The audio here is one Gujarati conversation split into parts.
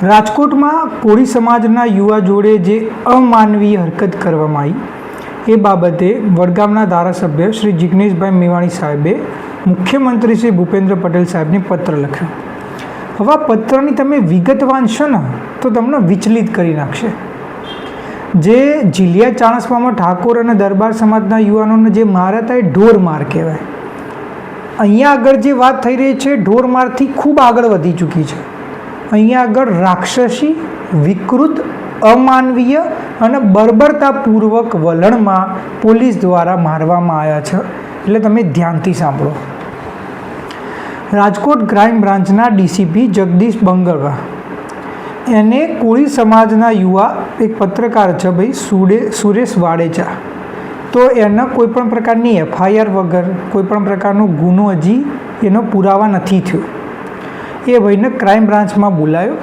રાજકોટમાં કોળી સમાજના યુવા જોડે જે અમાનવીય હરકત કરવામાં આવી એ બાબતે વડગામના ધારાસભ્ય શ્રી જિગ્નેશભાઈ મેવાણી સાહેબે મુખ્યમંત્રી શ્રી ભૂપેન્દ્ર પટેલ સાહેબને પત્ર લખ્યો. હવે આ પત્રની તમે વિગત વાંચશો ને તો તમને વિચલિત કરી નાખશે. જે જીલિયા ચાણસ્મામાં ઠાકોર અને દરબાર સમાજના યુવાનોને જે માર્યા હતા એ ઢોર માર કહેવાય. અહીંયા આગળ જે વાત થઈ રહી છે ઢોર મારથી ખૂબ આગળ વધી ચૂકી છે. અહીંયા આગળ રાક્ષસી, વિકૃત, અમાનવીય અને બર્બરતાપૂર્વક વલણમાં પોલીસ દ્વારા મારવામાં આવ્યા છે. એટલે તમે ધ્યાનથી સાંભળો. રાજકોટ ક્રાઇમ બ્રાન્ચના ડીસીપી જગદીશ બંગરવા એને કોળી સમાજના યુવા એક પત્રકાર છે ભાઈ સુરેશ વાડેચા, તો એના કોઈપણ પ્રકારની એફઆઈઆર વગર કોઈપણ પ્રકારનો ગુનો હજી એનો પુરાવા નથી થયો. એ ભાઈને ક્રાઇમ બ્રાન્ચમાં બોલાયો,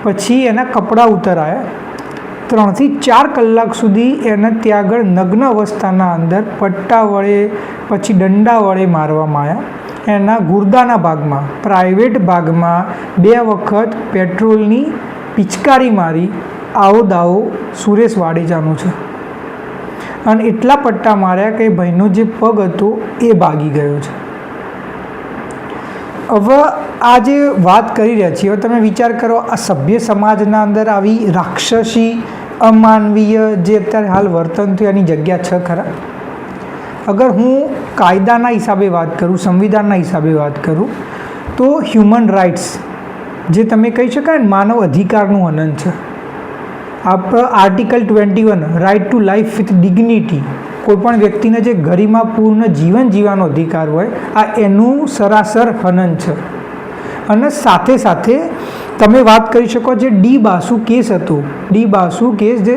પછી એના કપડાં ઉતરાયા. 3 થી 4 કલાક સુધી એને ત્યાં આગળ નગ્ન અવસ્થાના અંદર પટ્ટા વડે પછી દંડા વડે મારવામાં આવ્યા. એના ગુર્દાના ભાગમાં, પ્રાઇવેટ ભાગમાં 2 વખત પેટ્રોલની પિચકારી મારી. આવો દાવો સુરેશ વાડેચાનો છે. અને એટલા પટ્ટા માર્યા કે ભાઈનો જે પગ હતો એ ભાગી ગયો છે. હવે આ જે વાત કરી રહ્યા છીએ, હવે તમે વિચાર કરો, આ સભ્ય સમાજના અંદર આવી રાક્ષસી, અમાનવીય જે અત્યારે હાલ વર્તન થયું એની જગ્યા છે ખરા? અગર હું કાયદાના હિસાબે વાત કરું, સંવિધાનના હિસાબે વાત કરું તો હ્યુમન રાઇટ્સ જે તમે કહી શકાય ને માનવ અધિકારનું હનન છે. Article 21 right to life with dignity, કોઈપણ વ્યક્તિને જે ગરિમાપૂર્ણ જીવન જીવવાનો અધિકાર હોય, આ એનું સરાસર હનન છે. અને સાથે સાથે તમે વાત કરી શકો જે ડી બાસુ કેસ હતો, ડી બાસુ કેસ જે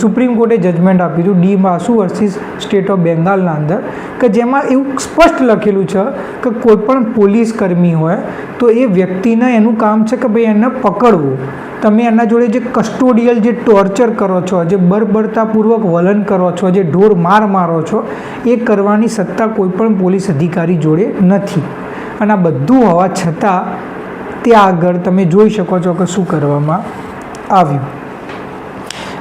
સુપ્રીમ કોર્ટે જજમેન્ટ આપ્યું હતું D Basu versus state of બેંગાલના અંદર, કે જેમાં એવું સ્પષ્ટ લખેલું છે કે કોઈપણ પોલીસ કર્મી હોય તો એ વ્યક્તિને એનું કામ છે કે ભાઈ એને પકડવું. તમે એના જોડે જે કસ્ટોડિયલ જે ટોર્ચર કરો છો, જે બર્બરતાપૂર્વક વલણ કરો છો, જે ઢોર માર મારો છો, એ કરવાની સત્તા કોઈપણ પોલીસ અધિકારી જોડે નથી. અને આ બધું હોવા છતાં ત્યાં આગળ તમે જોઈ શકો છો કે શું કરવામાં આવ્યું.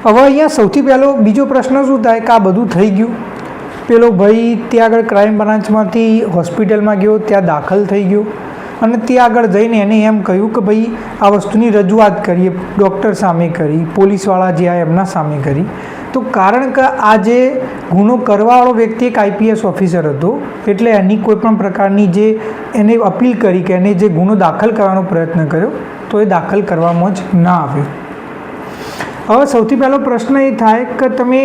હવે અહીંયા સૌથી પહેલો બીજો પ્રશ્ન શું થાય કે આ બધું થઈ ગયું, પેલો ભાઈ ત્યાં આગળ ક્રાઇમ બ્રાન્ચમાંથી હોસ્પિટલમાં ગયો, ત્યાં દાખલ થઈ ગયો અને ત્યાં આગળ જઈને એને એમ કહ્યું કે ભાઈ આ વસ્તુની રજૂઆત કરીએ, ડૉક્ટર સામે કરી, પોલીસવાળા જે આ એમના સામે કરી. તો કારણ કે આ જે ગુનો કરવાવાળો વ્યક્તિ એક આઈપીએસ ઓફિસર હતો, એટલે એની કોઈપણ પ્રકારની જે એને અપીલ કરી કે એને જે ગુનો દાખલ કરવાનો પ્રયત્ન કર્યો તો એ દાખલ કરવામાં જ ના આવ્યો. હવે સૌથી પહેલો પ્રશ્ન એ થાય કે તમે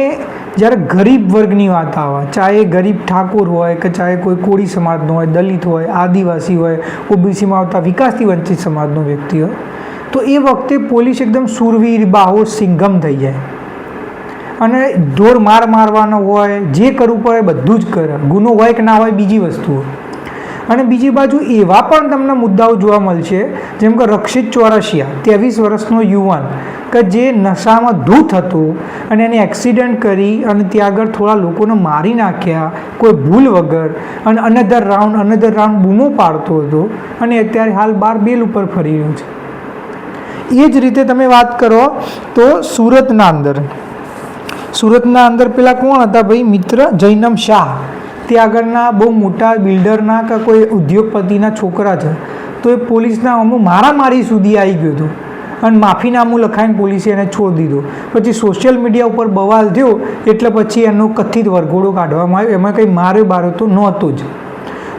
જ્યારે ગરીબ વર્ગની વાત આવે, ચાહે ગરીબ ઠાકોર હોય કે ચાહે કોઈ કોળી સમાજનો હોય, દલિત હોય, આદિવાસી હોય, ઓબીસીમાં આવતા વિકાસથી વંચિત સમાજનો વ્યક્તિ હોય, તો એ વખતે પોલીસ એકદમ શૂરવીર, બાહોશ, સિંઘમ થઈ જાય અને ઢોર મારવાનો હોય, જે કરવું પડે બધું જ કરે. ગુનો હોય કે ના હોય બીજી વસ્તુ. અને બીજી બાજુ એવા પણ તમને મુદ્દાઓ જોવા મળશે, જેમ કે રક્ષિત ચોરસિયા, 23 વર્ષનો યુવાન કે જે નશામાં ધૂત હતો અને એને એક્સિડન્ટ કરી અને ત્યાં આગળ થોડા લોકોને મારી નાખ્યા કોઈ ભૂલ વગર, અને અનધર રાઉન્ડ બૂમો પાડતો હતો અને અત્યારે હાલ બહાર બેલ ઉપર ફરી રહ્યો છે. એ જ રીતે તમે વાત કરો તો સુરતના અંદર પેલા કોણ હતા ભાઈ મિત્ર જૈનમ શાહ, ત્યાં આગળના બહુ મોટા બિલ્ડરના કે કોઈ ઉદ્યોગપતિના છોકરા છે, તો એ પોલીસના અમુક મારામારી સુધી આવી ગયો હતો અને માફીનામું લખાઈને પોલીસે એને છોડી દીધો. પછી સોશિયલ મીડિયા ઉપર બવાલ થયો એટલે પછી એનો કથિત વરઘોડો કાઢવામાં આવ્યો. એમાં કંઈ માર્યો તો નહોતો જ.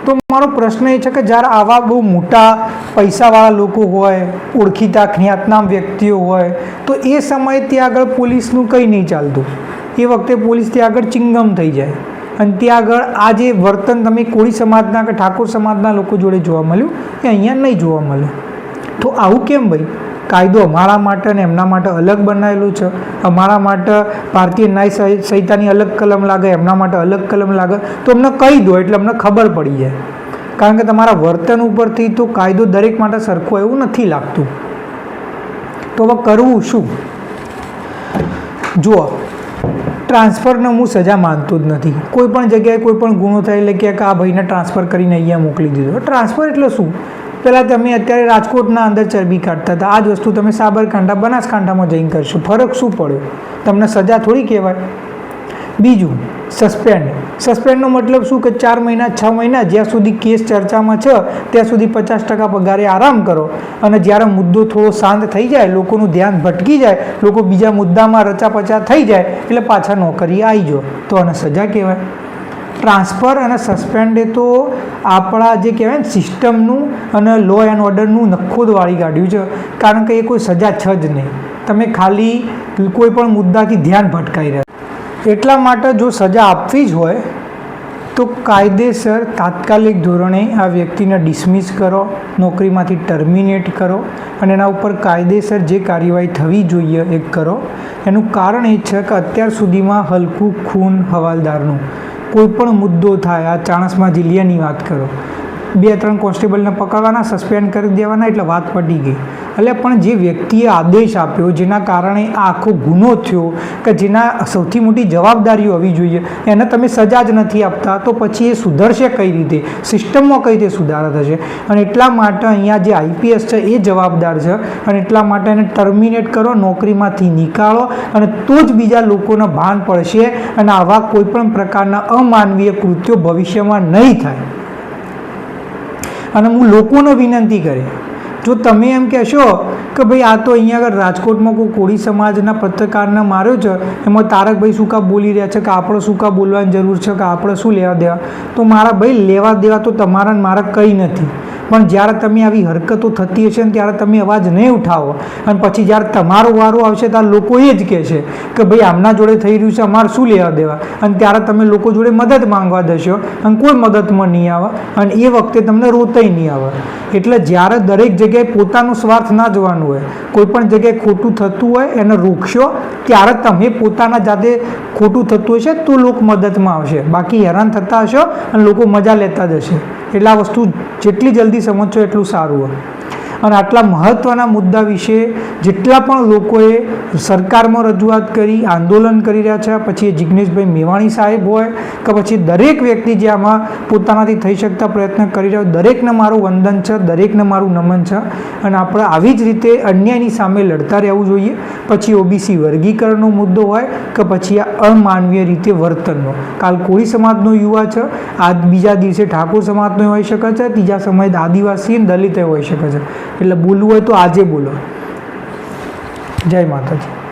તો મારો પ્રશ્ન એ છે કે જ્યારે આવા બહુ મોટા પૈસાવાળા લોકો હોય, ઓળખીતા ખ્યાતનામ વ્યક્તિઓ હોય, તો એ સમયે ત્યાં આગળ પોલીસનું કંઈ નહીં ચાલતું. એ વખતે પોલીસ ત્યાં આગળ ચિંગમ થઈ જાય અને ત્યાં આગળ આ જે વર્તન તમે કોળી સમાજના કે ઠાકોર સમાજના લોકો જોડે જોવા મળ્યું એ અહીંયા નહીં જોવા મળે. તો આવું કેમ ભાઈ? કાયદો અમારા માટે અને એમના માટે અલગ બનાવેલું છે. અમારા માટે ભારતીય ન્યાય સંહિતાની અલગ કલમ લાગે, એમના માટે અલગ કલમ લાગે. તો અમને કહી દો એટલે અમને ખબર પડી જાય. કારણ કે તમારા વર્તન ઉપરથી તો કાયદો દરેક માટે સરખો એવું નથી લાગતું. તો હવે કરવું શું? જુઓ, ટ્રાન્સફરને હું સજા માનતો જ નથી. કોઈ પણ જગ્યાએ કોઈ પણ ગુનો થાય એટલે કે આ ભાઈને ટ્રાન્સફર કરીને અહીંયા મોકલી દીધો. ટ્રાન્સફર એટલે શું? પહેલાં તમે અત્યારે રાજકોટના અંદર ચરબી કાઢતા હતા, આ જ વસ્તુ તમે સાબરકાંઠા બનાસકાંઠામાં જઈને કરશો, ફરક શું પડ્યો? તમને સજા થોડી કહેવાય. બીજું, સસ્પેન્ડનો મતલબ શું કે 4 મહિના 6 મહિના જ્યાં સુધી કેસ ચર્ચામાં છે ત્યાં સુધી 50% પગારે આરામ કરો, અને જ્યારે મુદ્દો થોડો શાંત થઈ જાય, લોકોનું ધ્યાન ભટકી જાય, લોકો બીજા મુદ્દામાં રચાપચા થઈ જાય એટલે પાછા નોકરી આવી જાઓ, તો આને સજા કહેવાય. ટ્રાન્સફર અને સસ્પેન્ડ એ તો આપણા જે કહેવાય ને સિસ્ટમનું અને લો એન્ડ ઓર્ડરનું નખોદ વાળી કાઢ્યું છે, કારણ કે એ કોઈ સજા છે જ નહીં. તમે ખાલી કોઈ પણ મુદ્દાથી ધ્યાન ભટકાઈ રહ્યા. એટલા માટે જો સજા આપવી જ હોય તો કાયદેસર તાત્કાલિક ધોરણે આ વ્યક્તિને ડિસમિસ કરો, નોકરીમાંથી ટર્મિનેટ કરો, અને એના ઉપર કાયદેસર જે કાર્યવાહી થવી જોઈએ એ કરો. એનું કારણ એ છે કે અત્યાર સુધીમાં હલકું ખૂન હવાલદારનું કોઈ પણ મુદ્દો થાય, આ ચાણસ્મા જિલ્લાની વાત કરો, 2-3 કોન્સ્ટેબલને પકડવાના, સસ્પેન્ડ કરી દેવાના એટલે વાત પતી ગઈ. એટલે પણ જે વ્યક્તિએ આદેશ આપ્યો, જેના કારણે આ આખો ગુનો થયો, કે જેના સૌથી મોટી જવાબદારી હોવી જોઈએ, એને તમે સજા જ નથી આપતા, તો પછી એ સુધરશે કઈ રીતે? સિસ્ટમમાં કઈ રીતે સુધારા થશે? અને એટલા માટે અહીંયા જે આઈપીએસ છે એ જવાબદાર છે, અને એટલા માટે એને ટર્મિનેટ કરો, નોકરીમાંથી નીકાળો, અને તો જ બીજા લોકોને ભાન પડશે અને આવા કોઈપણ પ્રકારના અમાનવીય કૃત્યો ભવિષ્યમાં નહીં થાય. અને હું લોકોને વિનંતી કરી, જો તમે એમ કહેશો કે ભાઈ આ તો અહીંયા આગળ રાજકોટમાં કોઈ કોળી સમાજના પત્રકારને માર્યો છે, એમાં તારકભાઈ શું કામ બોલી રહ્યા છે, કે આપણે શું કામ બોલવાની જરૂર છે, કે આપણે શું લેવા દેવા? તો મારા ભાઈ લેવા દેવા તો તમારા મારા કંઈ નથી, પણ જ્યારે તમે આવી હરકતો થતી હશે ને ત્યારે તમે અવાજ નહીં ઉઠાવો, અને પછી જ્યારે તમારો વારો આવશે ત્યારે લોકો એ જ કહેશે કે ભાઈ આમના જોડે થઈ રહ્યું છે, અમારે શું લેવા દેવા? અને ત્યારે તમે લોકો જોડે મદદ માંગવા જશો અને કોઈ મદદમાં નહીં આવે, અને એ વખતે તમને રોતાય નહીં આવે. એટલે જ્યારે દરેક જગ્યાએ પોતાનો સ્વાર્થ ના જોવાનું હોય, કોઈ પણ જગ્યાએ ખોટું થતું હોય એને રોકશો, ત્યારે તમે પોતાના જાતે ખોટું થતું હશે તો લોકો મદદમાં આવશે, બાકી હેરાન થતા હશો અને લોકો મજા લેતા જ હશે. એટલે આ વસ્તુ જેટલી જલ્દી સમજશો એટલું સારું હોય. અને આટલા મહત્ત્વના મુદ્દા વિશે જેટલા પણ લોકોએ સરકારમાં રજૂઆત કરી, આંદોલન કરી રહ્યા છે, પછી એ જિગ્નેશભાઈ મેવાણી સાહેબ હોય કે પછી દરેક વ્યક્તિ જે આમાં પોતાનાથી થઈ શકતા પ્રયત્ન કરી રહ્યો, દરેકને મારું વંદન છે, દરેકને મારું નમન છે. અને આપણે આવી જ રીતે અન્યાયની સામે લડતા રહેવું જોઈએ, પછી ઓબીસી વર્ગીકરણનો મુદ્દો હોય કે પછી આ અમાનવીય રીતે વર્તનનો. કાલ કોળી સમાજનો યુવા છે, આજ બીજા દિવસે ઠાકોર સમાજનો હોઈ શકે છે, ત્રીજા સમયે આદિવાસી દલિત હોઈ શકે છે. એટલે બોલવું હોય તો આજે બોલો. જય માતાજી.